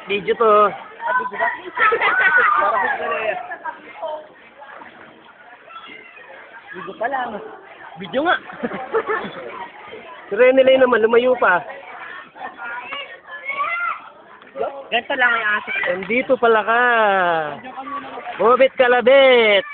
Video to. Video pa lang. Video nga. Si Renelay naman, lumayo pa. Ganito lang yung aso. Nandito pala ka. Bumabit ka labit.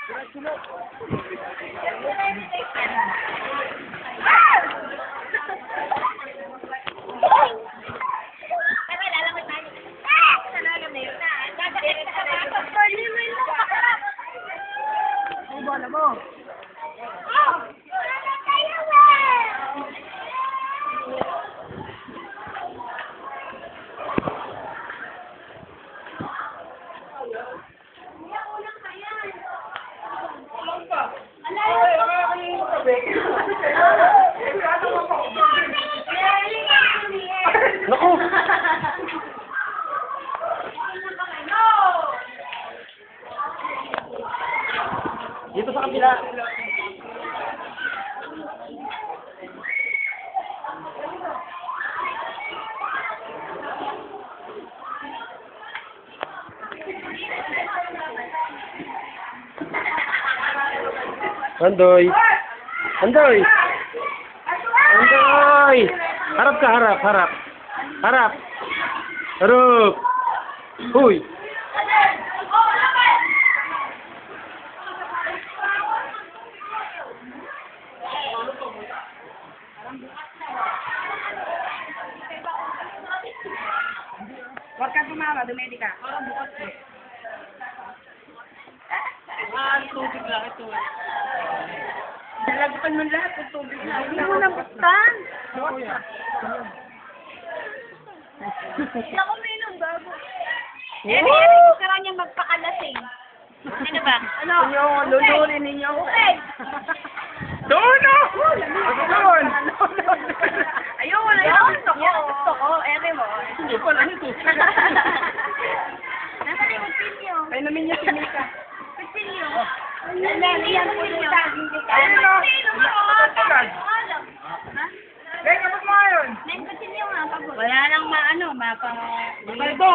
Bola mo. Naku! Dito sa kabila. Andoy! Andoy! Andoy! Harap ka, harap, harap. Harap! Harap! Huy! Huwag ka tumama, dumedi ka. Tubig lang ito. Nalagutan mo lahat ng tubig na. Hindi mo nabuktan. Ako may nung bago. Gusto lang niya magpakalasing. Ano ba? Ano? Lululin ninyo. Okay. Dono! Doon! Ayun, ayun. Gusto ko. Ere mo. Hindi pala nito. Nasaan yung pilyo? Ay namin niya si Mika. Pilyo. Yan po yung saging kita. Pilyo mo. Gaya, kapag mo yun. May pilyo nga. Wala nang maano, mapa... Ito,